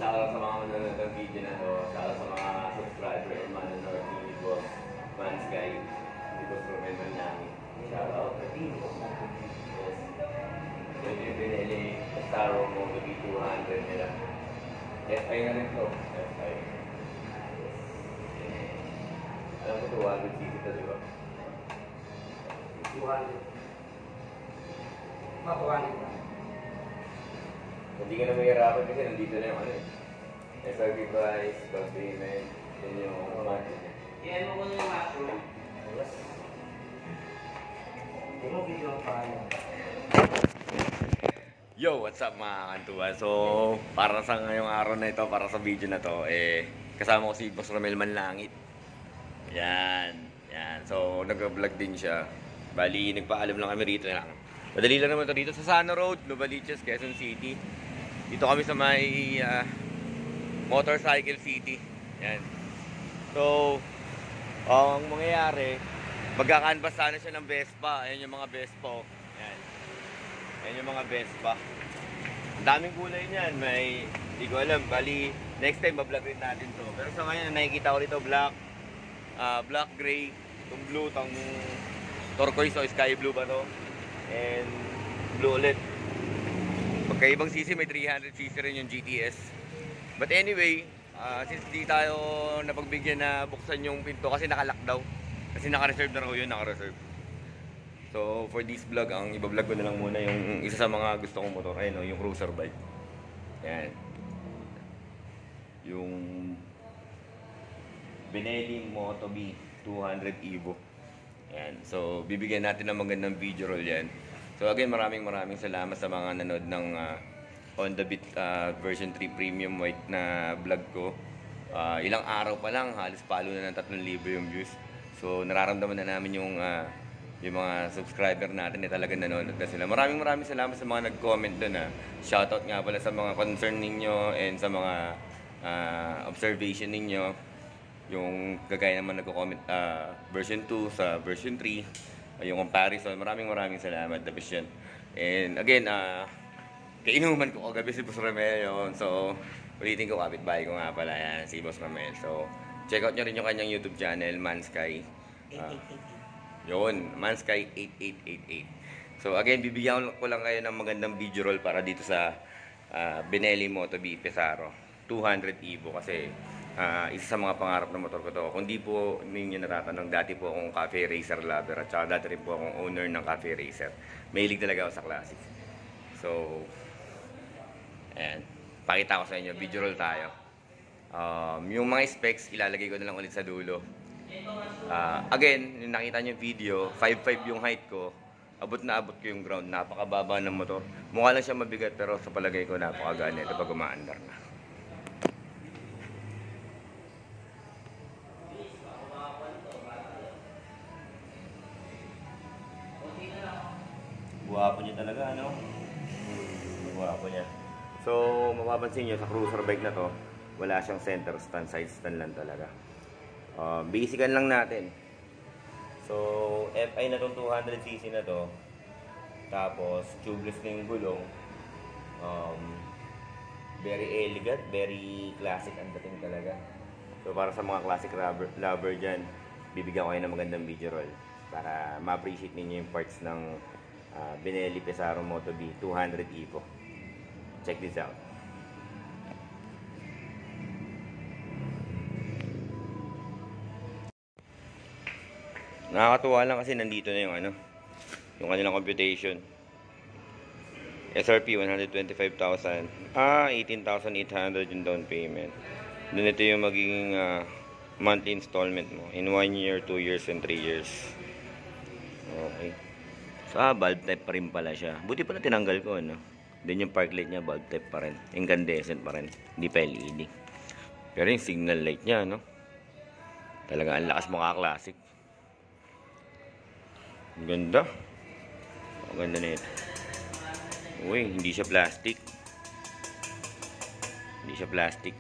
shoutout sa mga manonood ng video na to. Shoutout sa mga subscriber and manonood ni Boss Mansky. Ni Boss Romel Manlangit. Shoutout. Yes. Pwede yung pinili Staro Moto B200 nila. FI na rin to. FI. Alam ko 200cc to, di ba? 200. Mapawanin ba? Hindi ka na mahirapan kasi nandito na yung ano eh. SRP price, down payment, yun yung market niya. Yan mo ko na yung macro. Yes. Hindi mo video ang pangalan. Yo, what's up mga kantuwa? So, para sa ngayong araw na ito, para sa video na to, kasama ko si Boss Romel Manlangit. Yan, yan. So, nag-vlog din siya. Bali, nagpaalam lang kami rito lang. Madali lang naman ito dito sa Sano Road, Novaliches, Quezon City. Dito kami sa may Motorcycle City. Yan. So, ang mangyayari, magkakanvas sana siya ng Vespa. Ayan yung mga Vespa. Yan. Ayan yung mga Vespa. Ang daming kulay niyan. May, hindi ko alam. Bali, next time, bablog rin natin to. Pero sa ngayon, nakikita ko dito black, black, gray, itong blue, itong turquoise o sky blue ba to? And blue ulit. Magkaibang CC, may 300cc rin yung GTS. But anyway, since di tayo napagbigyan na buksan yung pinto kasi nakalock daw. Kasi naka-reserve na raw yun, naka-reserve. So for this vlog, ang iba-vlog ko na lang muna yung isa sa mga gusto kong motor. Ayun, no, yung cruiser bike. Yan. Yung Benelli Moto B 200 Evo. Yan. So bibigyan natin ng magandang video roll yan. So again, maraming salamat sa mga nanood ng On The Beat version 3 premium white na vlog ko. Ilang araw pa lang, halos palo na ng 3,000 yung views. So nararamdaman na namin yung mga subscriber natin talaga nanonood na sila. Maraming salamat sa mga nag-comment doon. Shoutout nga pala sa mga concern ninyo and sa mga observation ninyo. Yung kagaya naman nagko-comment version 2 sa version 3, yung comparison. Maraming salamat, tapos yun. And again, kainuman ko kagabi si Boss Romel yun. So ulitin ko, kapitbahay ko nga pala yan, si Boss Romel. So check out nyo rin yung kanyang YouTube channel, Mansky. Yun, Mansky 8888. So again, bibigyan ko lang kayo ng magandang video roll para dito sa Benelli Moto B Pesaro 200 Evo kasi isa sa mga pangarap ng motor ko to. Kung di po ninyo natatanong, dati po akong cafe racer lover at saka dati rin po akong owner ng cafe racer. Mahilig talaga ako sa classics. So, ayan. Pakita ko sa inyo, video roll tayo. Yung mga specs, ilalagay ko na lang ulit sa dulo. Again, yung nakita nyo yung video, 5'5" yung height ko. Abot na abot ko yung ground. Napakababa ng motor. Mukha lang siya mabigat pero sa palagay ko napakagaan ito pag umaandar na. Guwapo niya talaga, ano? Guwapo niya. So, mapapansin niyo sa cruiser bike na to, wala siyang center stand, side stand lang talaga. Basican lang natin. So, FI na tong 200cc na to. Tapos, tubeless na yung gulong. Very elegant, very classic ang dating talaga. So, para sa mga classic lover dyan, bibigyan ko kayo ng magandang video roll para ma-appreciate ninyo yung parts ng Benelli Pesaro Moto B 200 Evo. Check this out. Nakakatuwa lang kasi nandito na yung yung kanilang computation. SRP 125,000. 18,800 yung down payment. Doon ito yung magiging monthly installment mo in 1 year, 2 years, and 3 years. Okay. So, bulb type pa rin pala siya. Buti pala tinanggal ko, no? Then yung park light niya, bulb type pa rin. Incandescent pa rin. Hindi pa LED. Pero yung signal light niya, no? Talaga ang lakas mga classic. Ang ganda. Ang ganda na ito. Uy, hindi siya plastic. Hindi siya plastic.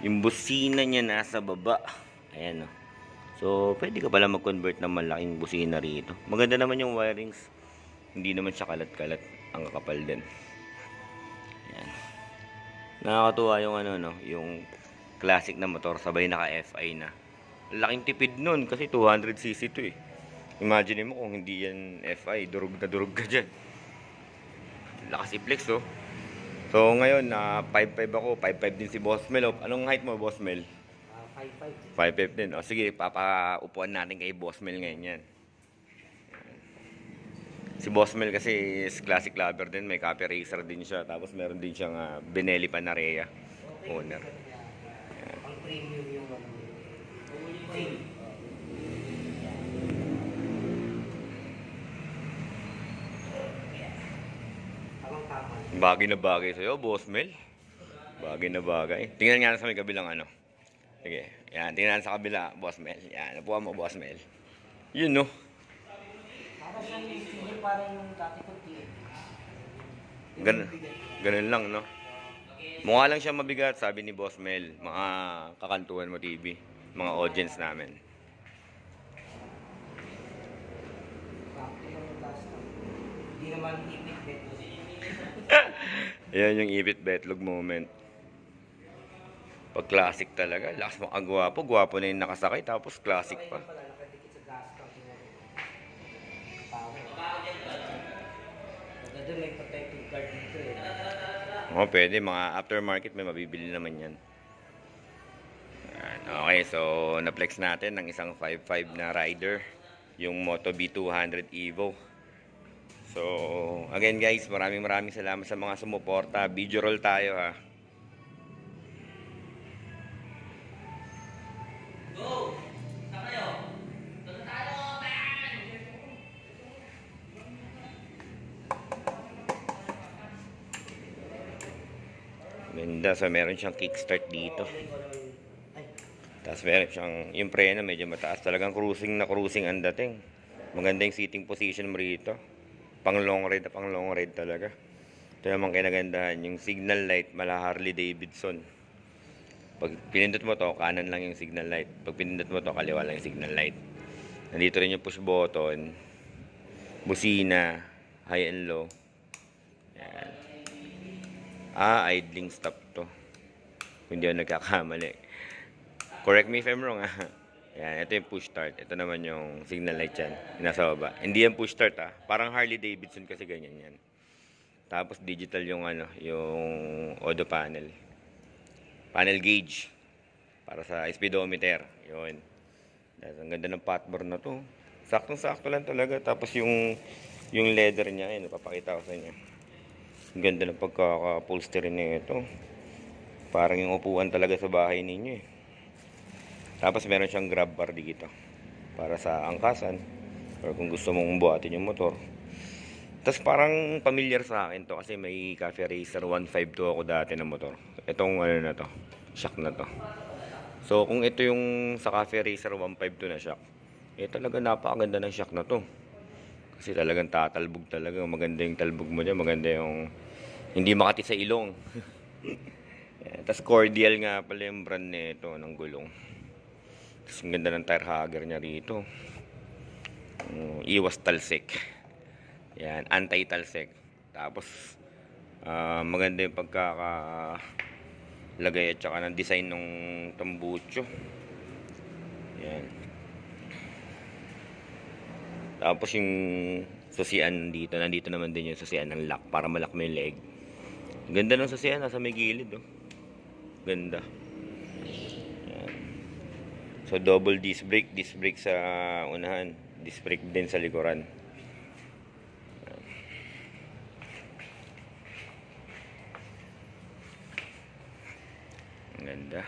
Yung busina niya nasa baba. Ayan, no? So, pwede ka pala mag-convert ng malaking busina rito. Maganda naman yung wirings. Hindi naman siya kalat-kalat. Ang kakapal din. Ayan. Nakakatuwa yung ano, no, yung classic na motor, sabay naka-FI na. Laking tipid nun kasi 200cc to eh. Imagine mo kung hindi yan FI, durug na durug ka dyan. Lakas i-flex oh. So ngayon, 5'5 ako, 5'5 din si Boss Mel. Oh. Anong height mo, Boss Mel? 5'5". 5'5 din. O sige, papaupuan natin kay Boss Mel ngayon yan. Si Boss Mel kasi is classic lover din, may copy racer din siya. Tapos meron din siyang Benelli Panarea owner. Pang premium yung ano. Tamang-tama. Bagay na bagay sa'yo, Boss Mel. Bagay na bagay. Tingnan nga sa may kabilang ano. Sige, yan. Tingnan sa kabila, Boss Mel. Yan, napuha mo, Boss Mel. Yun, no? Para siyang hindi parang yung dati ko tiyan. Ganun lang, no? Mukha lang siya mabigat, sabi ni Boss Mel. Mga kakantuan mo TV. Mga audience namin. Bakit lang yung last time? Hindi naman ipit-bet. Ayan yung ibit betlog moment. Pag classic talaga, lakas mo agwapo. Gwapo na yung nakasakay, tapos classic pa. Pala nakadikit sa gas tank. Maganda may protective guard dito eh. Oo, pwede. Mga aftermarket, may mabibili naman yan. Ayan, okay, so na-flex natin ng isang 5.5 na rider. Yung Moto B200 Evo. So, again guys, maraming salamat sa mga sumuporta. Video roll tayo ha. Go! Saan kayo? Doon tayo, man! Ganda. So, meron siyang kickstart dito. Tapos meron siyang, yung preno medyo mataas. Talagang cruising na cruising ang dating. Maganda yung seating position mo rito. Pang long ride talaga. Ito naman kinagandahan, yung signal light mala Harley Davidson. Pag pinindot mo to, kanan lang yung signal light. Pag pinindot mo to, kaliwa lang yung signal light. Nandito rin yung push button, busina, high and low. Yan. Idling stop to. Kung hindi ako nagkakamali. Correct me if I'm wrong Yan, ito yung push start. Ito naman yung signal light yan. Nasa baba. Hindi yan push start Parang Harley Davidson kasi ganyan yan. Tapos digital yung ano, yung auto panel. Panel gauge. Para sa speedometer. Yun. Ang ganda ng patbor na to. Saktong-sakto lang talaga. Tapos yung leather niya, ayun, papakita ko sa inyo. Ang ganda ng pagkaka-upholstery na ito. Parang yung upuan talaga sa bahay ninyo eh. Tapos meron siyang grab bar dito para sa angkasan or kung gusto mong buhatin yung motor. Tapos parang familiar sa akin to kasi may Cafe Racer 152 ako dati na motor. Itong ano na to, shock na to. So kung ito yung sa Cafe Racer 152 na shock, talaga napakaganda ng shock na to. Kasi talagang tatalbog talaga. Maganda yung talbog mo dyan. Maganda yung hindi makati sa ilong. Tapos cordial nga pala yung brand nito ng gulong. Tapos ang ganda ng tire hugger niya rito. Iwas talsik. Yan, anti-talsik. Tapos maganda yung pagkakalagay at saka ng design ng tambucho. Yan. Tapos yung susian dito, nandito naman din yung susian ng lock para malak mo yung leg. Ganda ng susian, nasa may gilid oh. Ganda. So double disc brake sa unahan, disc brake din sa likuran. Ang ganda.